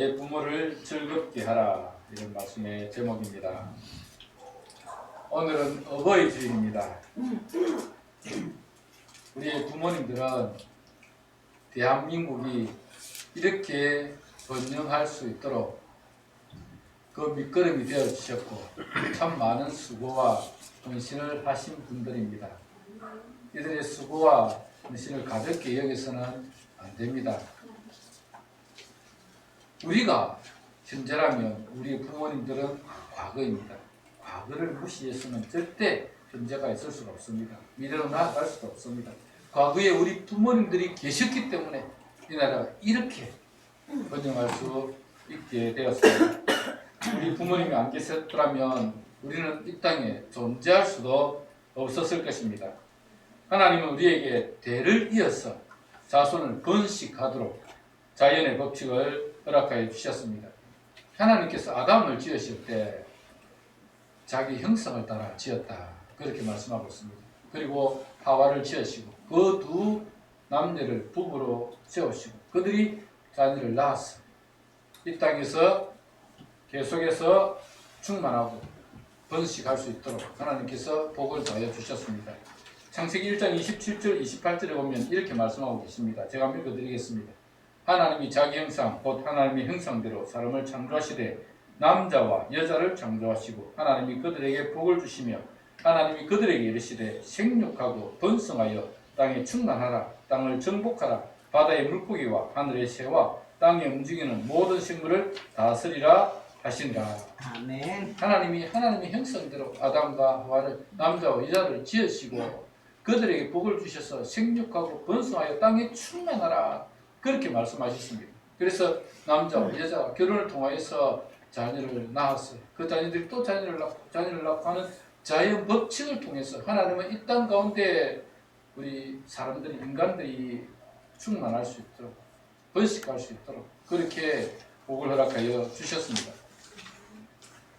내 부모를 즐겁게 하라, 이런 말씀의 제목입니다. 오늘은 어버이 주일입니다. 우리의 부모님들은 대한민국이 이렇게 번영할 수 있도록 그 밑거름이 되어 주셨고 참 많은 수고와 헌신을 하신 분들입니다. 이들의 수고와 헌신을 가볍게 여기서는 안 됩니다. 우리가 현재라면 우리 부모님들은 과거입니다. 과거를 무시해서는 절대 현재가 있을 수가 없습니다. 미래로 나아갈 수도 없습니다. 과거에 우리 부모님들이 계셨기 때문에 이 나라가 이렇게 번영할 수 있게 되었습니다. 우리 부모님이 안 계셨더라면 우리는 이 땅에 존재할 수도 없었을 것입니다. 하나님은 우리에게 대를 이어서 자손을 번식하도록 자연의 법칙을 허락하여 주셨습니다. 하나님께서 아담을 지으실 때 자기 형상을 따라 지었다, 그렇게 말씀하고 있습니다. 그리고 하와를 지으시고 그 두 남녀를 부부로 세우시고 그들이 자녀를 낳았어. 이 땅에서 계속해서 충만하고 번식할 수 있도록 하나님께서 복을 더해 주셨습니다. 창세기 1장 27절 28절에 보면 이렇게 말씀하고 계십니다. 제가 한번 읽어드리겠습니다. 하나님이 자기 형상 곧 하나님의 형상대로 사람을 창조하시되 남자와 여자를 창조하시고 하나님이 그들에게 복을 주시며 하나님이 그들에게 이르시되 생육하고 번성하여 땅에 충만하라, 땅을 정복하라, 바다의 물고기와 하늘의 새와 땅에 움직이는 모든 생물을 다스리라 하신다. 아멘. 하나님이 하나님의 형상대로 아담과 하와를 남자와 여자를 지으시고 그들에게 복을 주셔서 생육하고 번성하여 땅에 충만하라, 그렇게 말씀하셨습니다. 그래서 남자와 여자가 결혼을 통하여서 자녀를 낳았어요. 그 자녀들이 또 자녀를 낳고 하는 자연 법칙을 통해서 하나님은 이 땅 가운데 우리 사람들이, 인간들이 충만할 수 있도록, 번식할 수 있도록 그렇게 복을 허락하여 주셨습니다.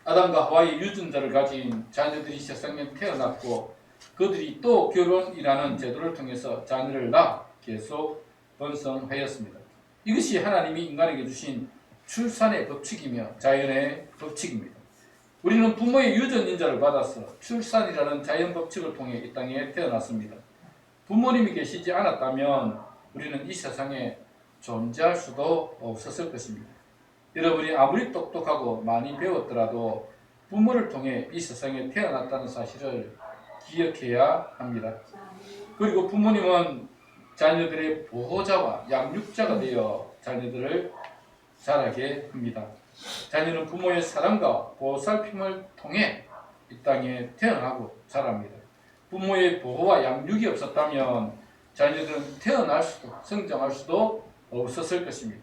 아담과 하와의 유전자를 가진 자녀들이 세상에 태어났고 그들이 또 결혼이라는 제도를 통해서 자녀를 낳아 계속 번성하였습니다. 이것이 하나님이 인간에게 주신 출산의 법칙이며 자연의 법칙입니다. 우리는 부모의 유전 인자를 받아서 출산이라는 자연 법칙을 통해 이 땅에 태어났습니다. 부모님이 계시지 않았다면 우리는 이 세상에 존재할 수도 없었을 것입니다. 여러분이 아무리 똑똑하고 많이 배웠더라도 부모를 통해 이 세상에 태어났다는 사실을 기억해야 합니다. 그리고 부모님은 자녀들의 보호자와 양육자가 되어 자녀들을 자라게 합니다. 자녀는 부모의 사랑과 보살핌을 통해 이 땅에 태어나고 자랍니다. 부모의 보호와 양육이 없었다면 자녀들은 태어날 수도 성장할 수도 없었을 것입니다.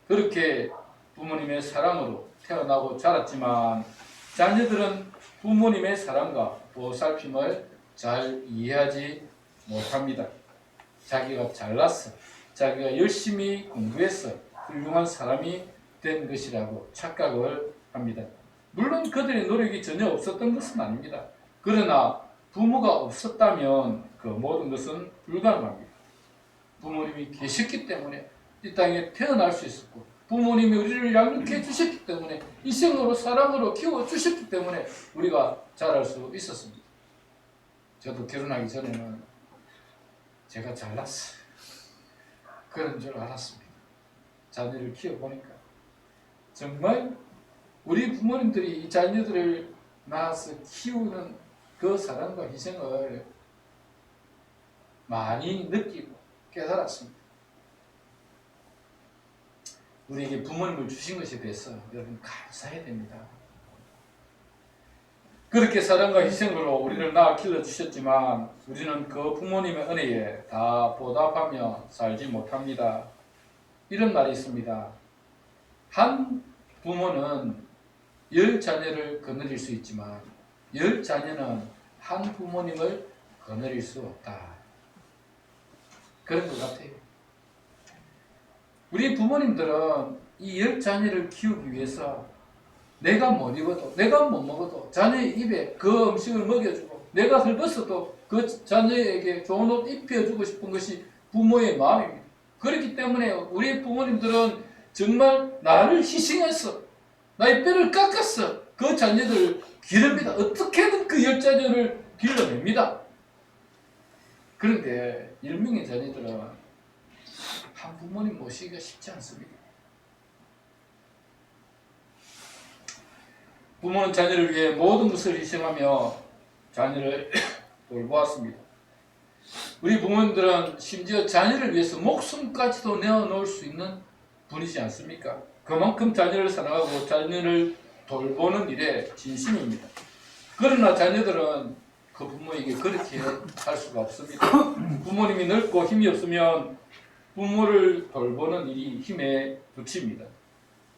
그렇게 부모님의 사랑으로 태어나고 자랐지만 자녀들은 부모님의 사랑과 보살핌을 잘 이해하지 못합니다. 자기가 잘났어, 자기가 열심히 공부해서 훌륭한 사람이 된 것이라고 착각을 합니다. 물론 그들의 노력이 전혀 없었던 것은 아닙니다. 그러나 부모가 없었다면 그 모든 것은 불가능합니다. 부모님이 계셨기 때문에 이 땅에 태어날 수 있었고 부모님이 우리를 양육해 주셨기 때문에 이생으로 사랑으로 키워 주셨기 때문에 우리가 자랄 수 있었습니다. 저도 결혼하기 전에는 제가 잘났어요. 그런 줄 알았습니다. 자녀를 키워보니까 정말 우리 부모님들이 이 자녀들을 낳아서 키우는 그 사랑과 희생을 많이 느끼고 깨달았습니다. 우리에게 부모님을 주신 것에 대해서 여러분 감사해야 됩니다. 그렇게 사랑과 희생으로 우리를 낳아 길러주셨지만 우리는 그 부모님의 은혜에 다 보답하며 살지 못합니다. 이런 말이 있습니다. 한 부모는 10자녀를 거느릴 수 있지만 10자녀는 한 부모님을 거느릴 수 없다. 그런 것 같아요. 우리 부모님들은 이 10자녀를 키우기 위해서 내가 못 입어도, 내가 못 먹어도 자녀의 입에 그 음식을 먹여주고 내가 헐벗어도 그 자녀에게 좋은 옷 입혀주고 싶은 것이 부모의 마음입니다. 그렇기 때문에 우리 부모님들은 정말 나를 희생해서 나의 뼈를 깎았어. 그 자녀들을 기릅니다. 어떻게든 그 10자녀를 길러냅니다. 그런데 10명의 자녀들은 한 부모님 모시기가 쉽지 않습니다. 부모는 자녀를 위해 모든 것을 희생하며 자녀를 돌보았습니다. 우리 부모님들은 심지어 자녀를 위해서 목숨까지도 내어놓을 수 있는 분이지 않습니까? 그만큼 자녀를 사랑하고 자녀를 돌보는 일에 진심입니다. 그러나 자녀들은 그 부모에게 그렇게 할 수가 없습니다. 부모님이 늙고 힘이 없으면 부모를 돌보는 일이 힘에 부칩니다.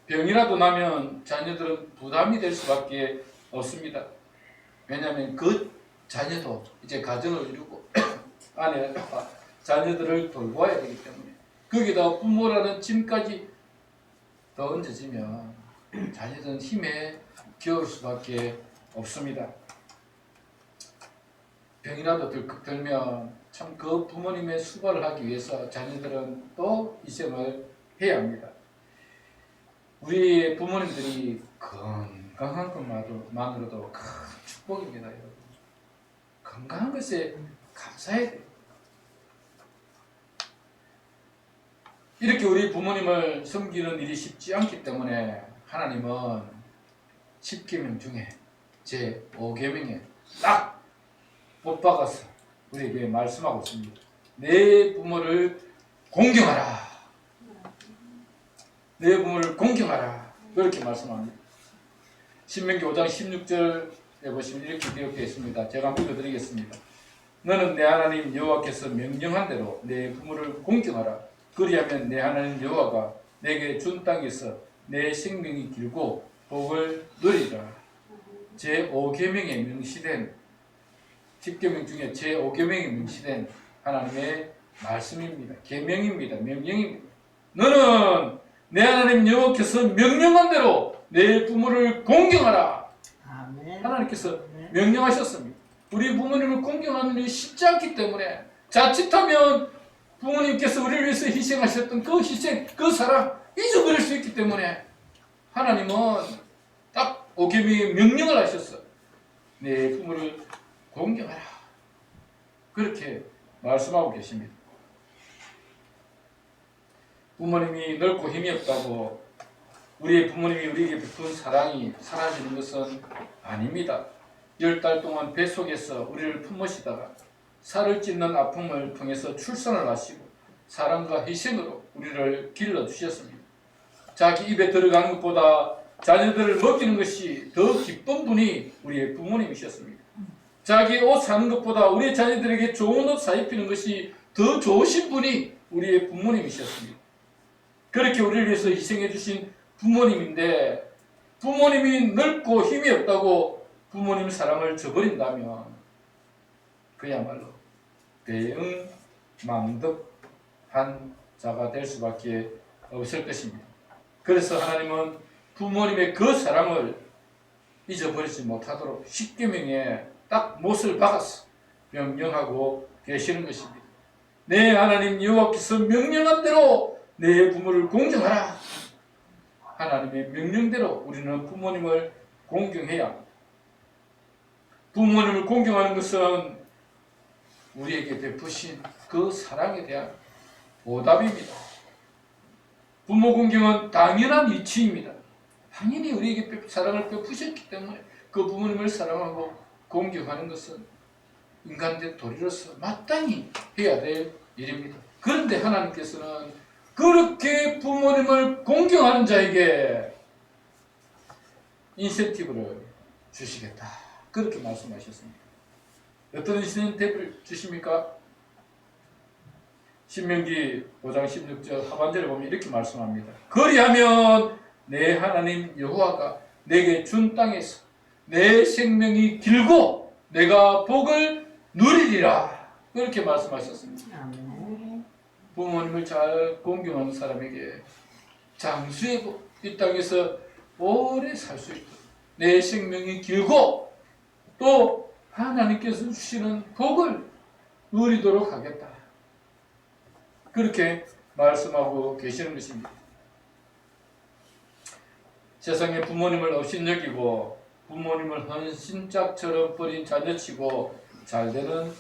병이라도 나면 자녀들은 부담이 될 수밖에 없습니다. 왜냐하면 그 자녀도 이제 가정을 이루고 아내와 자녀들을 돌봐야 되기 때문에 거기다 부모라는 짐까지 더 얹어지면 자녀들은 힘에 겨울 수밖에 없습니다. 병이라도 덜컥 들면 참 그 부모님의 수발을 하기 위해서 자녀들은 또 희생을 해야 합니다. 우리 부모님들이 건강한 것만으로도 큰 축복입니다. 여러분. 건강한 것에 감사해야 돼요. 이렇게 우리 부모님을 섬기는 일이 쉽지 않기 때문에 하나님은 10계명 중에 제 5계명에 딱 못박아서 우리에게 말씀하고 있습니다. 내 부모를 공경하라. 내 부모를 공경하라. 그렇게 말씀합니다. 신명기 5장 16절에 보시면 이렇게 기록되어 있습니다. 제가 한번 읽어드리겠습니다. 너는 내 하나님 여호와께서 명령한 대로 내 부모를 공경하라. 그리하면 내 하나님 여호와가 내게 준 땅에서 내 생명이 길고 복을 누리라. 제5계명에 명시된 10계명 중에 제5계명에 명시된 하나님의 말씀입니다. 계명입니다. 명령입니다. 너는 내 하나님 여호와께서 명령한 대로 내 부모를 공경하라. 아멘. 하나님께서 명령하셨습니다. 우리 부모님을 공경하는 일이 쉽지 않기 때문에 자칫하면 부모님께서 우리를 위해서 희생하셨던 그 희생, 그 사랑 잊어버릴 수 있기 때문에 하나님은 딱 5계명의 명령을 하셨어. 내 부모를 공경하라. 그렇게 말씀하고 계십니다. 부모님이 늙고 힘이 없다고 우리의 부모님이 우리에게 베푼 사랑이 사라지는 것은 아닙니다. 10달 동안 뱃속에서 우리를 품으시다가 살을 찢는 아픔을 통해서 출산을 하시고 사랑과 희생으로 우리를 길러주셨습니다. 자기 입에 들어가는 것보다 자녀들을 먹이는 것이 더 기쁜 분이 우리의 부모님이셨습니다. 자기 옷 사는 것보다 우리 자녀들에게 좋은 옷 사입히는 것이 더 좋으신 분이 우리의 부모님이셨습니다. 그렇게 우리를 위해서 희생해 주신 부모님인데 부모님이 늙고 힘이 없다고 부모님 사랑을 저버린다면 그야말로 대응망덕한 자가 될 수밖에 없을 것입니다. 그래서 하나님은 부모님의 그 사랑을 잊어버리지 못하도록 10계명에 딱 못을 박아서 명령하고 계시는 것입니다. 내 하나님 여호와께서 명령한 대로 내 부모를 공경하라. 하나님의 명령대로 우리는 부모님을 공경해야 합니다. 부모님을 공경하는 것은 우리에게 베푸신 그 사랑에 대한 보답입니다. 부모 공경은 당연한 이치입니다. 당연히 우리에게 사랑을 베푸셨기 때문에 그 부모님을 사랑하고 공경하는 것은 인간의 도리로서 마땅히 해야 될 일입니다. 그런데 하나님께서는 그렇게 부모님을 공경하는 자에게 인센티브를 주시겠다. 그렇게 말씀하셨습니다. 어떤 인센티브를 주십니까? 신명기 5장 16절 하반절에 보면 이렇게 말씀합니다. 그리하면 내 하나님 여호와가 내게 준 땅에서 내 생명이 길고 내가 복을 누리리라. 그렇게 말씀하셨습니다. 부모님을 잘 공경하는 사람에게 장수의 복, 이 땅에서 오래 살 수 있도록 내 생명이 길고 또 하나님께서 주시는 복을 누리도록 하겠다. 그렇게 말씀하고 계시는 것입니다. 세상에 부모님을 업신여기고 부모님을 헌신짝처럼 버린 자녀치고 잘되는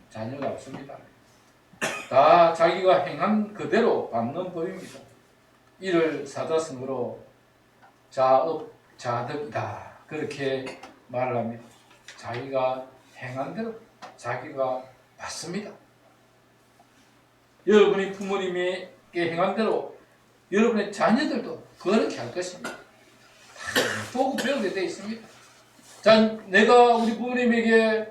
자녀가 없습니다. 다 자기가 행한 그대로 받는 법입니다. 이를 사자성어로 자업자득이다 그렇게 말을 합니다. 자기가 행한 대로 자기가 받습니다. 여러분이 부모님에게 행한 대로 여러분의 자녀들도 그렇게 할 것입니다. 보고 배우게 되어 있습니다. 자, 내가 우리 부모님에게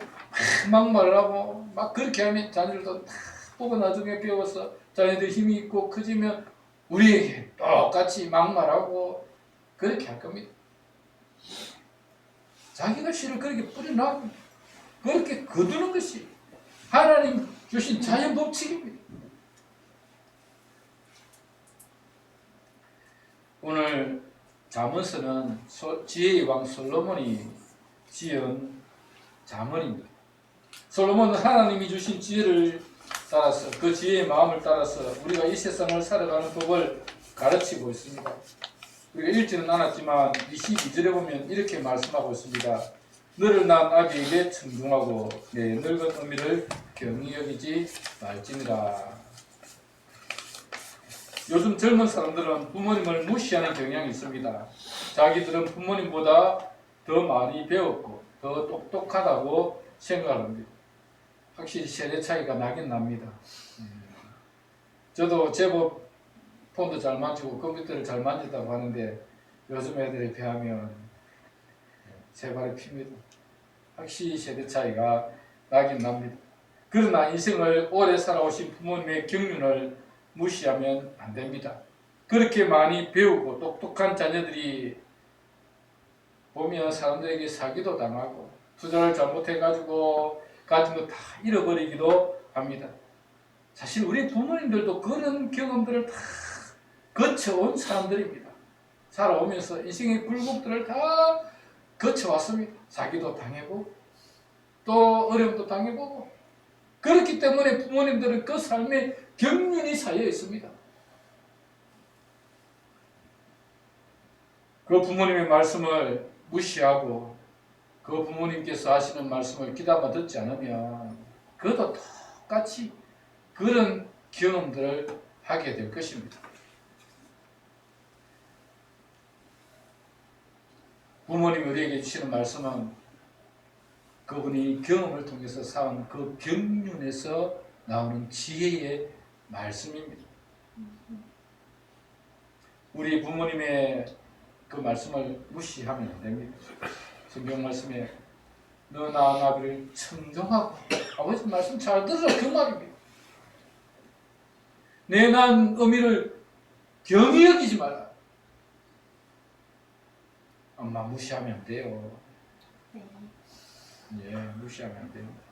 막말을 하고 막 그렇게 하면 자녀들도 다 보고 나중에 배워서 자녀들 힘이 있고 커지면 우리에게 똑같이 막말하고 그렇게 할 겁니다. 자기가 씨를 그렇게 뿌려놔고 그렇게 거두는 것이 하나님 주신 자연 법칙입니다. 오늘 잠언서는 지혜의 왕 솔로몬이 지은 잠언입니다. 솔로몬은 하나님이 주신 지혜를 따라서 그 지혜의 마음을 따라서 우리가 이 세상을 살아가는 법을 가르치고 있습니다. 우리가 읽지는 않았지만 22절에 보면 이렇게 말씀하고 있습니다. 너를 낳은 아비에게 청중하고 내 늙은 어미를 경히 여기지 말지니라. 요즘 젊은 사람들은 부모님을 무시하는 경향이 있습니다. 자기들은 부모님보다 더 많이 배웠고 더 똑똑하다고 생각합니다. 확실히 세대 차이가 나긴 납니다. 저도 제법 폰도 잘 만지고 컴퓨터를 잘 만진다고 하는데 요즘 애들에 비하면 세 발의 피입니다. 확실히 세대 차이가 나긴 납니다. 그러나 인생을 오래 살아오신 부모님의 경륜을 무시하면 안 됩니다. 그렇게 많이 배우고 똑똑한 자녀들이 보면 사람들에게 사기도 당하고 투자를 잘못해가지고 가진 거 다 잃어버리기도 합니다. 사실 우리 부모님들도 그런 경험들을 다 거쳐온 사람들입니다. 살아오면서 인생의 굴곡들을 다 거쳐왔습니다. 사기도 당해보고 또 어려움도 당해보고 그렇기 때문에 부모님들은 그 삶에 경륜이 쌓여 있습니다. 그 부모님의 말씀을 무시하고 그 부모님께서 하시는 말씀을 귀담아 듣지 않으면 그도 똑같이 그런 경험들을 하게 될 것입니다. 부모님이 우리에게 주시는 말씀은 그분이 경험을 통해서 쌓은 그 경륜에서 나오는 지혜의 말씀입니다. 우리 부모님의 그 말씀을 무시하면 안 됩니다. 성경 말씀에 너 낳은 아비를 청종하고 아버지 말씀 잘 들으라 그 말입니다. 내 낳은 어미를 경히 여기지 마라. 엄마 무시하면 안 돼요. 예, 무시하면 안 돼요.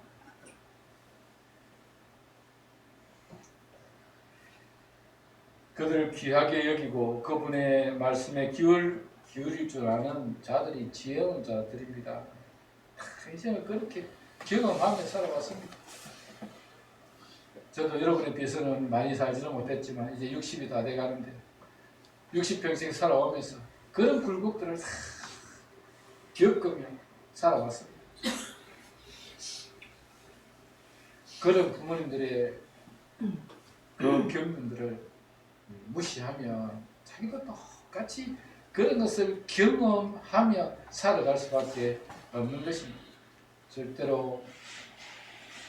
그들을 귀하게 여기고 그분의 말씀에 기울일 줄 아는 자들이 지혜로운 자들입니다. 이제는 그렇게 경험하며 살아왔습니다. 저도 여러분에 비해서는 많이 살지는 못했지만 이제 60이 다 돼가는데 60평생 살아오면서 그런 굴곡들을 다 겪으며 살아왔습니다. 그런 부모님들의 그 경륜들을 무시하면 자기도 똑같이 그런 것을 경험하며 살아갈 수밖에 없는 것입니다. 절대로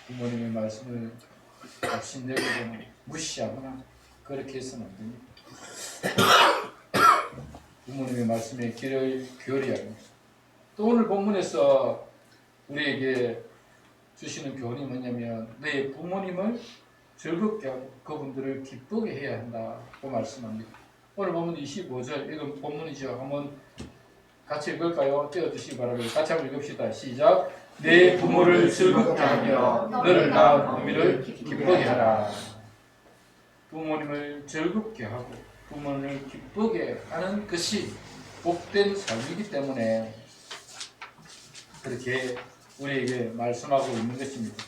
부모님의 말씀을 업신여기거나 무시하거나 그렇게 해서는 안 됩니다. 부모님의 말씀에 귀를 기울여야 합니다. 또 오늘 본문에서 우리에게 주시는 교훈이 뭐냐면 너의 부모님을 즐겁게 하고 그분들을 기쁘게 해야 한다고 말씀합니다. 오늘 본문 25절 이건 본문이죠. 한번 같이 읽을까요? 띄워주시기 바랍니다. 같이 한번 읽읍시다. 시작. 내 부모를 즐겁게 하며 너를 낳은 어미를 기쁘게 하라. 부모님을 즐겁게 하고 부모님을 기쁘게 하는 것이 복된 삶이기 때문에 그렇게 우리에게 말씀하고 있는 것입니다.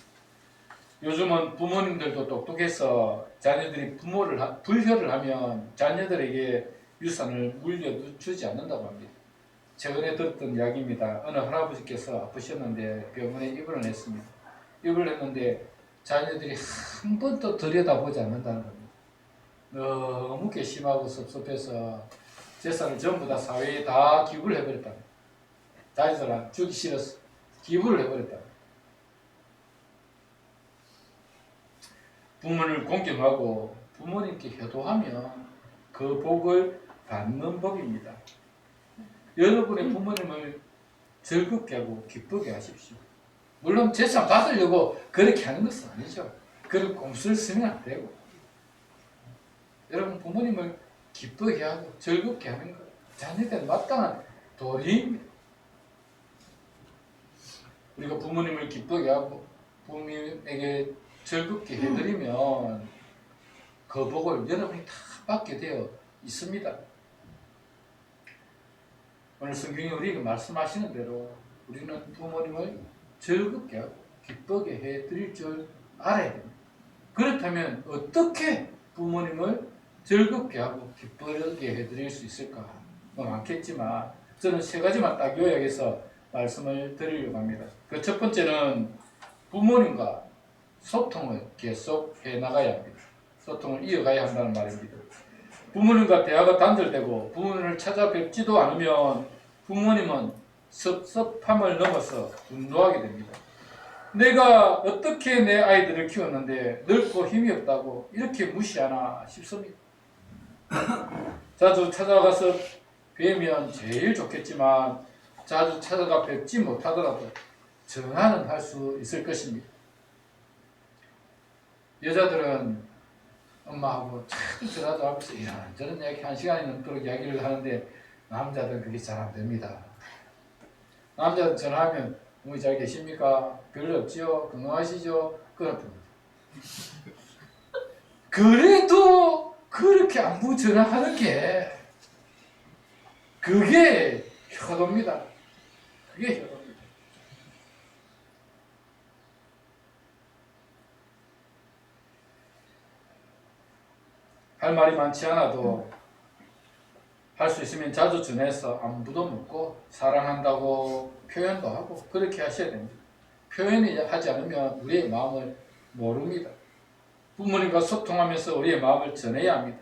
요즘은 부모님들도 똑똑해서 자녀들이 불효를 하면 자녀들에게 유산을 물려주지 않는다고 합니다. 최근에 들었던 이야기입니다. 어느 할아버지께서 아프셨는데 병원에 입원을 했습니다. 입원을 했는데 자녀들이 한 번도 들여다보지 않는다는 겁니다. 너무 괘씸하고 섭섭해서 재산을 전부 다 사회에 다 기부를 해버렸다. 자기들 주기 싫어서 기부를 해버렸다. 부모를 공경하고 부모님께 효도하면 그 복을 받는 법입니다. 여러분의 부모님을 즐겁게 하고 기쁘게 하십시오. 물론 재산 받으려고 그렇게 하는 것은 아니죠. 그런 꼼수를 쓰면 안 되고, 여러분 부모님을 기쁘게 하고 즐겁게 하는 것, 자녀들은 마땅한 도리입니다. 우리가 부모님을 기쁘게 하고 부모님에게 즐겁게 해드리면 그 복을 여러분이 다 받게 되어 있습니다. 오늘 성경이 우리에게 말씀하시는 대로 우리는 부모님을 즐겁게 하고 기쁘게 해드릴 줄 알아야 됩니다. 그렇다면 어떻게 부모님을 즐겁게 하고 기쁘게 해드릴 수 있을까? 많겠지만 저는 세 가지만 딱 요약해서 말씀을 드리려고 합니다. 그 첫 번째는 부모님과 소통을 계속 해나가야 합니다. 소통을 이어가야 한다는 말입니다. 부모님과 대화가 단절되고 부모님을 찾아뵙지도 않으면 부모님은 섭섭함을 넘어서 분노하게 됩니다. 내가 어떻게 내 아이들을 키웠는데 늙고 힘이 없다고 이렇게 무시하나 싶습니다. 자주 찾아가서 뵈면 제일 좋겠지만 자주 찾아가 뵙지 못하더라도 전화는 할 수 있을 것입니다. 여자들은 엄마하고 자주 전화도 하면서 이런저런 이야기 1시간이 넘도록 이야기를 하는데 남자들은 그게 잘 안 됩니다. 남자들 전화하면 어머니 잘 계십니까? 별일 없지요? 건강하시죠? 그렇답니다. 그래도 그렇게 안부 전화하는 게 그게 효도입니다. 그게 효도입니다. 할 말이 많지 않아도 할 수 있으면 자주 전해서 안부도 묻고 사랑한다고 표현도 하고 그렇게 하셔야 됩니다. 표현이 하지 않으면 우리의 마음을 모릅니다. 부모님과 소통하면서 우리의 마음을 전해야 합니다.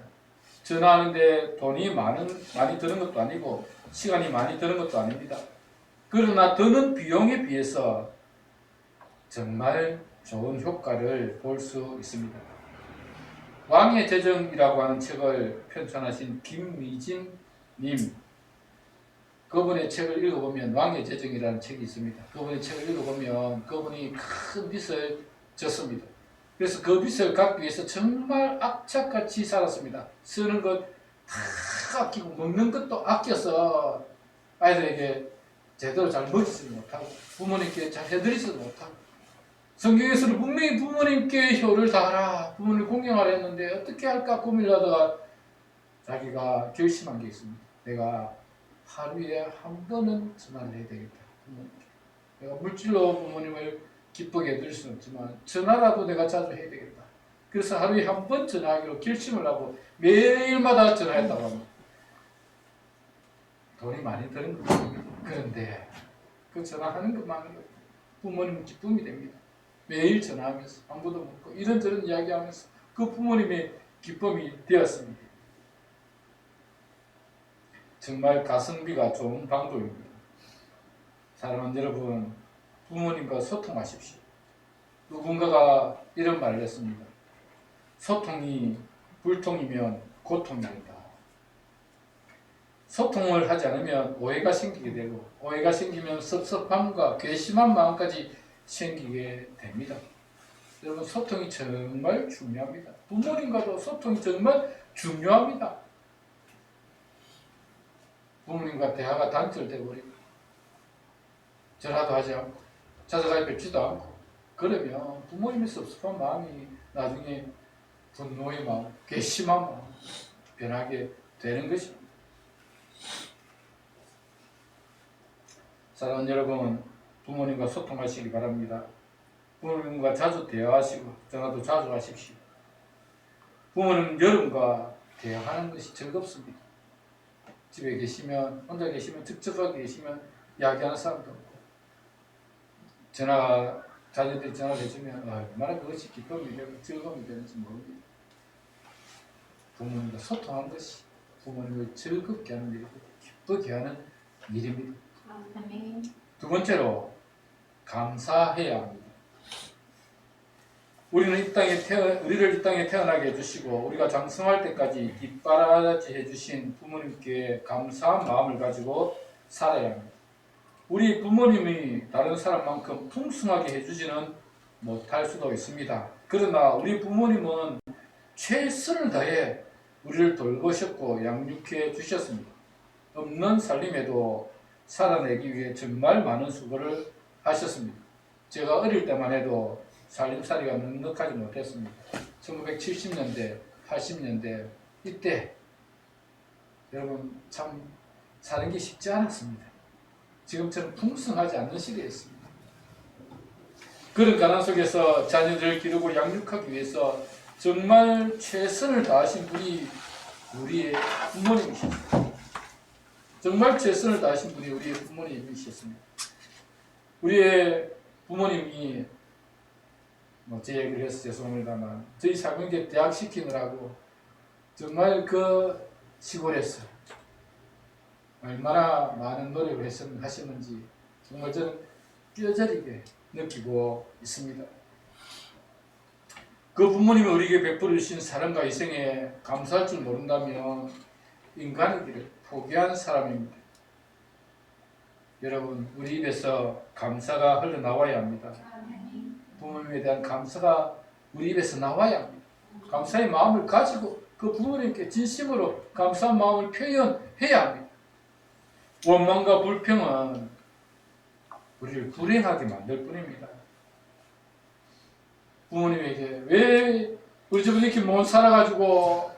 전화하는데 돈이 많이 드는 것도 아니고 시간이 많이 드는 것도 아닙니다. 그러나 드는 비용에 비해서 정말 좋은 효과를 볼 수 있습니다. 왕의 재정이라고 하는 책을 편찬하신 김미진 님, 그분의 책을 읽어보면 왕의 재정이라는 책이 있습니다. 그분의 책을 읽어보면 그분이 큰 빚을 졌습니다. 그래서 그 빚을 갚기 위해서 정말 악착같이 살았습니다. 쓰는 것 다 아끼고 먹는 것도 아껴서 아이들에게 제대로 잘 먹이지 못하고 부모님께 잘 해드리지도 못하고, 성경에서는 분명히 부모님께 효를 다하라, 부모님을 공경하라 했는데 어떻게 할까 고민하다가 자기가 결심한 게 있습니다. 내가 하루에 한 번은 전화를 해야 되겠다. 부모님께. 내가 물질로 부모님을 기쁘게 해드릴 수는 없지만 전화라도 내가 자주 해야 되겠다. 그래서 하루에 한 번 전화하기로 결심을 하고 매일마다 전화했다고 합니다. 돈이 많이 드는 겁니다. 그런데 그 전화하는 것만으로 부모님은 기쁨이 됩니다. 매일 전화하면서 안부도 묻고 이런저런 이야기하면서 그 부모님의 기쁨이 되었습니다. 정말 가성비가 좋은 방법입니다. 사랑하는 여러분, 부모님과 소통하십시오. 누군가가 이런 말을 했습니다. 소통이 불통이면 고통이 된다. 소통을 하지 않으면 오해가 생기게 되고 오해가 생기면 섭섭함과 괘씸한 마음까지 생기게 됩니다. 여러분, 소통이 정말 중요합니다. 부모님과도 소통이 정말 중요합니다. 부모님과 대화가 단절되어 버리고 전화도 하지 않고 찾아가 뵙지도 않고 그러면 부모님의 섭섭한 마음이 나중에 분노의 마음, 괘씸한 마음 변하게 되는 것입니다. 사랑하는 여러분, 부모님과 소통하시기 바랍니다. 부모님과 자주 대화하시고 전화도 자주 하십시오. 부모님 여러분과 대화하는 것이 즐겁습니다. 집에 계시면 혼자 계시면 적적하게 계시면 이야기하는 사람도 없고 자녀들이 전화를 해주면 얼마나 그것이 기쁨이 되고 즐거움이 되는지 모릅니다. 부모님과 소통하는 것이 부모님을 즐겁게 하는 일이고 기쁘게 하는 일입니다. 두 번째로 감사해야 합니다. 우리를 이 땅에 태어나게 해주시고 우리가 장성할 때까지 뒷바라지 해주신 부모님께 감사한 마음을 가지고 살아야 합니다. 우리 부모님이 다른 사람만큼 풍성하게 해주지는 못할 수도 있습니다. 그러나 우리 부모님은 최선을 다해 우리를 돌보셨고 양육해 주셨습니다. 없는 살림에도 살아내기 위해 정말 많은 수고를 하셨습니다. 제가 어릴 때만 해도 살림살이가 넉넉하지 못했습니다. 1970년대, 80년대 이때 여러분 참 사는 게 쉽지 않았습니다. 지금처럼 풍성하지 않는 시대였습니다. 그런 가난 속에서 자녀들을 기르고 양육하기 위해서 정말 최선을 다하신 분이 우리의 부모님이셨습니다. 정말 최선을 다하신 분이 우리의 부모님이셨습니다. 우리의 부모님이 제 얘기를 해서 죄송합니다만 저희 사명제 대학 시키느라고 정말 그 시골에서 얼마나 많은 노력을 하셨는지 정말 저는 뼈저리게 느끼고 있습니다. 그 부모님이 우리에게 베풀어 주신 사랑과 희생에 감사할 줄 모른다면 인간의 길을 포기한 사람입니다. 여러분 우리 입에서 감사가 흘러나와야 합니다. 부모님에 대한 감사가 우리 입에서 나와야 합니다. 감사의 마음을 가지고 그 부모님께 진심으로 감사한 마음을 표현해야 합니다. 원망과 불평은 우리를 불행하게 만들 뿐입니다. 부모님에게 왜 우리 집은 이렇게 못 살아가지고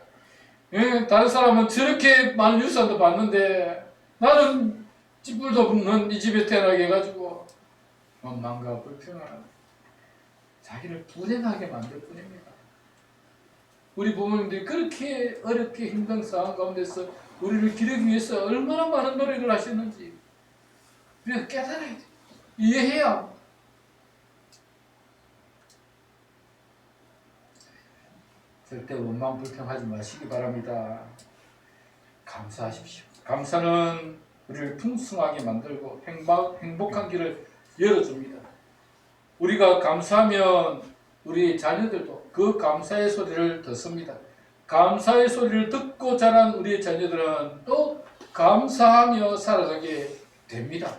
다른 사람은 저렇게 많은 유산도 받는데 나는 찌뿔도 없는 이 집에 태어나게 해가지고 원망과 불평을 자기를 불행하게 만들 뿐입니다. 우리 부모님들이 그렇게 어렵게 힘든 상황 가운데서 우리를 기르기 위해서 얼마나 많은 노력을 하셨는지 우리가 깨달아야 돼. 이해해야 합니다. 절대 원망 불평하지 마시기 바랍니다. 감사하십시오. 감사는 우리를 풍성하게 만들고 행복한 길을 열어줍니다. 우리가 감사하면 우리 자녀들도 그 감사의 소리를 듣습니다. 감사의 소리를 듣고 자란 우리의 자녀들은 또 감사하며 살아가게 됩니다.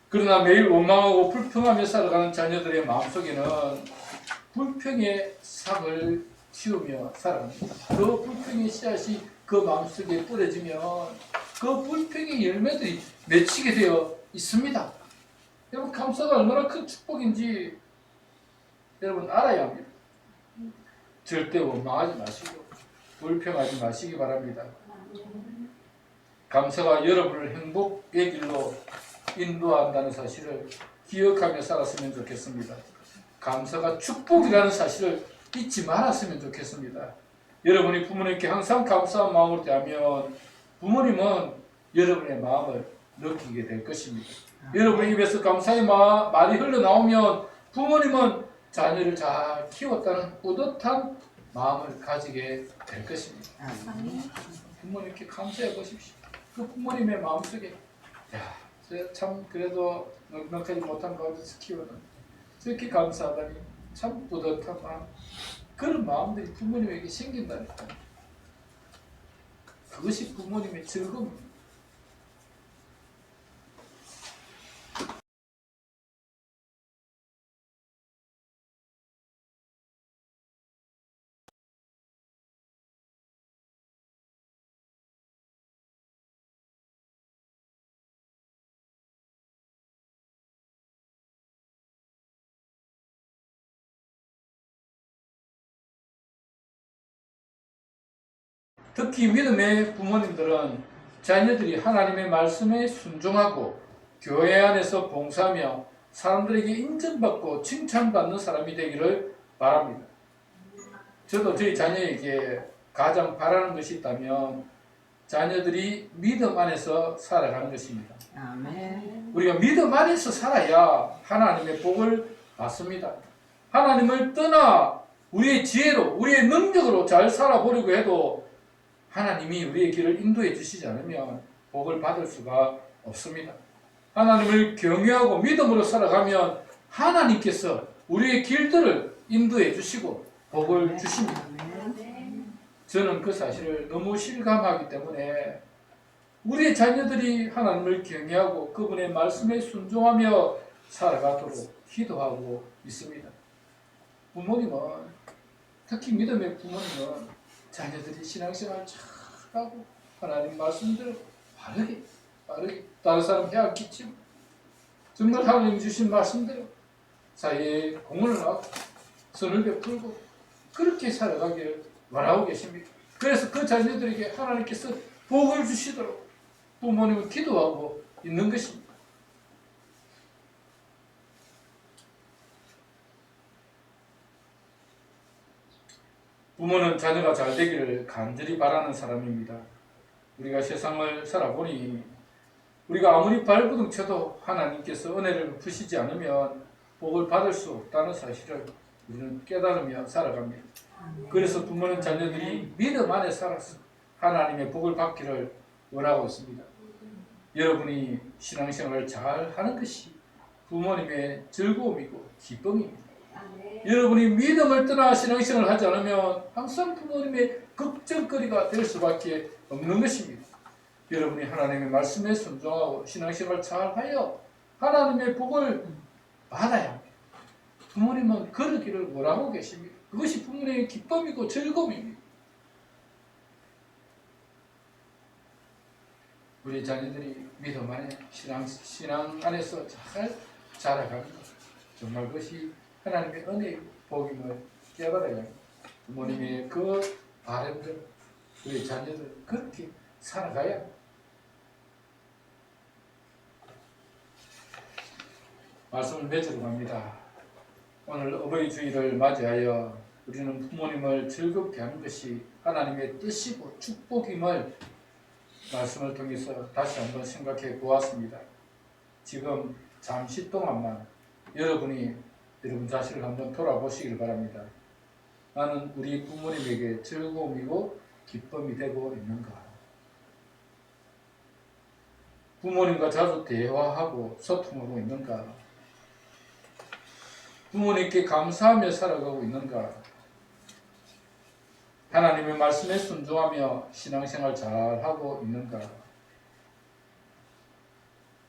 그러나 매일 원망하고 불평하며 살아가는 자녀들의 마음속에는 불평의 삭을 틔우며 살아갑니다. 그 불평의 씨앗이 그 마음속에 뿌려지면 그 불평의 열매들이 맺히게 되어 있습니다. 여러분 감사가 얼마나 큰 축복인지 여러분 알아야 합니다. 절대 원망하지 마시고 불평하지 마시기 바랍니다. 감사가 여러분을 행복의 길로 인도한다는 사실을 기억하며 살았으면 좋겠습니다. 감사가 축복이라는 사실을 잊지 말았으면 좋겠습니다. 여러분이 부모님께 항상 감사한 마음으로 대하면 부모님은 여러분의 마음을 느끼게 될 것입니다. 여러분 입에서 감사의 말이 흘러나오면 부모님은 자녀를 잘 키웠다는 뿌듯한 마음을 가지게 될 것입니다. 부모님께 감사해 보십시오. 그 부모님의 마음속에 참 그래도 넉넉하지 못한 가운데서 키우는 저렇게 감사하다니 참 뿌듯한 마음, 그런 마음들이 부모님에게 생긴다니까. 그것이 부모님의 즐거움입니다. 특히 믿음의 부모님들은 자녀들이 하나님의 말씀에 순종하고 교회 안에서 봉사하며 사람들에게 인정받고 칭찬받는 사람이 되기를 바랍니다. 저도 저희 자녀에게 가장 바라는 것이 있다면 자녀들이 믿음 안에서 살아가는 것입니다. 아멘. 우리가 믿음 안에서 살아야 하나님의 복을 받습니다. 하나님을 떠나 우리의 지혜로, 우리의 능력으로 잘 살아보려고 해도 하나님이 우리의 길을 인도해 주시지 않으면 복을 받을 수가 없습니다. 하나님을 경외하고 믿음으로 살아가면 하나님께서 우리의 길들을 인도해 주시고 복을 주십니다. 저는 그 사실을 너무 실감하기 때문에 우리의 자녀들이 하나님을 경외하고 그분의 말씀에 순종하며 살아가도록 기도하고 있습니다. 부모님은, 특히 믿음의 부모님은 자녀들이 신앙생활 잘하고 하나님 말씀대로 바르게 다른 사람 해야겠지만 정말 하나님 주신 말씀대로 사회에 공헌을 하고 선을 베풀고 그렇게 살아가기를 원하고 계십니다. 그래서 그 자녀들에게 하나님께서 복을 주시도록 부모님은 기도하고 있는 것입니다. 부모는 자녀가 잘 되기를 간절히 바라는 사람입니다. 우리가 세상을 살아보니 우리가 아무리 발버둥 쳐도 하나님께서 은혜를 부시지 않으면 복을 받을 수 없다는 사실을 우리는 깨달으며 살아갑니다. 그래서 부모는 자녀들이 믿음 안에 살아서 하나님의 복을 받기를 원하고 있습니다. 여러분이 신앙생활을 잘 하는 것이 부모님의 즐거움이고 기쁨입니다. 여러분이 믿음을 떠나 신앙생활을 하지 않으면 항상 부모님의 걱정거리가 될 수밖에 없는 것입니다. 여러분이 하나님의 말씀에 순종하고 신앙생활을 잘하여 하나님의 복을 받아야 합니다. 부모님은 그러기를 원하고 계십니다. 그것이 부모님의 기쁨이고 즐거움입니다. 우리 자녀들이 믿음 안에 신앙 안에서 잘 자라가는 것, 정말 그것이 하나님의 은혜의 복임을 깨달아야 합니다. 부모님의 그 바람대로 우리 자녀들 그렇게 살아가야 합니다. 말씀을 맺으러 갑니다. 오늘 어버이 주일을 맞이하여 우리는 부모님을 즐겁게 하는 것이 하나님의 뜻이고 축복임을 말씀을 통해서 다시 한번 생각해 보았습니다. 지금 잠시 동안만 여러분이 여러분 자신을 한번 돌아보시길 바랍니다. 나는 우리 부모님에게 즐거움이고 기쁨이 되고 있는가? 부모님과 자주 대화하고 소통하고 있는가? 부모님께 감사하며 살아가고 있는가? 하나님의 말씀에 순종하며 신앙생활 잘하고 있는가?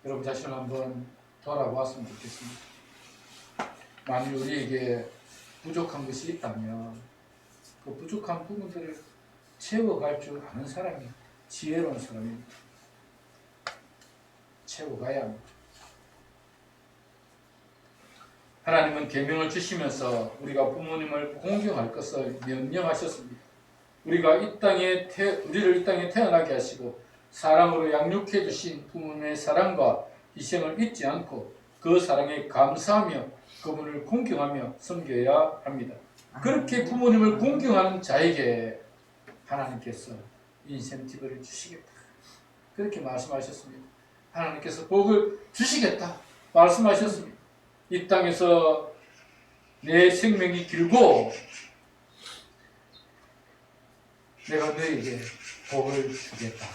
여러분 자신을 한번 돌아보았으면 좋겠습니다. 만일 우리에게 부족한 것이 있다면 그 부족한 부분들을 채워갈 줄 아는 사람이 지혜로운 사람입니다. 채워가야 합니다. 하나님은 계명을 주시면서 우리가 부모님을 공경할 것을 명령하셨습니다. 우리를 이 땅에 태어나게 하시고 사랑으로 양육해 주신 부모님의 사랑과 희생을 잊지 않고 그 사랑에 감사하며 그분을 공경하며 섬겨야 합니다. 그렇게 부모님을 공경하는 자에게 하나님께서 인센티브를 주시겠다. 그렇게 말씀하셨습니다. 하나님께서 복을 주시겠다 말씀하셨습니다. 이 땅에서 내 생명이 길고 내가 너에게 복을 주겠다.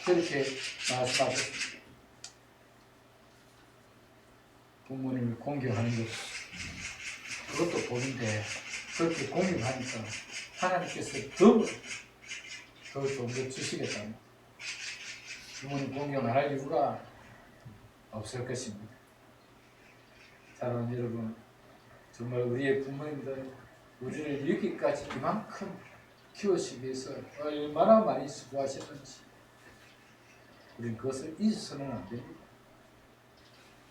그렇게 말씀하셨습니다. 부모님을 공경하는 것, 그것도 복인데 그렇게 공경하니까 하나님께서 더 좋은 것 주시겠답니다. 부모님 공경 안 할 이유가 없을 것입니다. 사랑하는 여러분, 정말 우리의 부모님들 우리를 여기까지 이만큼 키우시기 위해서 얼마나 많이 수고하셨는지 우리는 그것을 잊어서는 안 됩니다.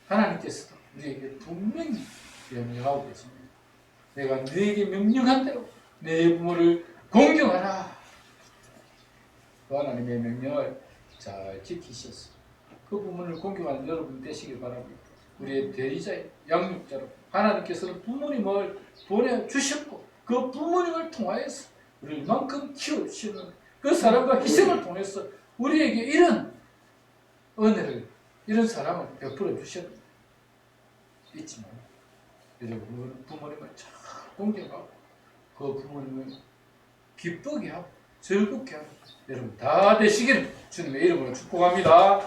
하나님께서도 우리에게 분명히 명령하고 계십니다. 내가 너에게 명령한 대로 내 부모를 공경하라. 그 하나님의 명령을 잘 지키셨어. 그 부모를 공경하는 여러분 되시길 바랍니다. 우리의 대리자의 양육자로 하나님께서는 부모님을 보내주셨고 그 부모님을 통하여서 우리를 이만큼 키워주시는 그 사람과 희생을 통해서 우리에게 이런 은혜를, 이런 사랑을 베풀어 주셨습니다. 있지만 여러분, 부모님을 참 존경하고 그 부모님을 기쁘게 하고 즐겁게 하고 여러분 다 되시기를 주님의 이름으로 축복합니다.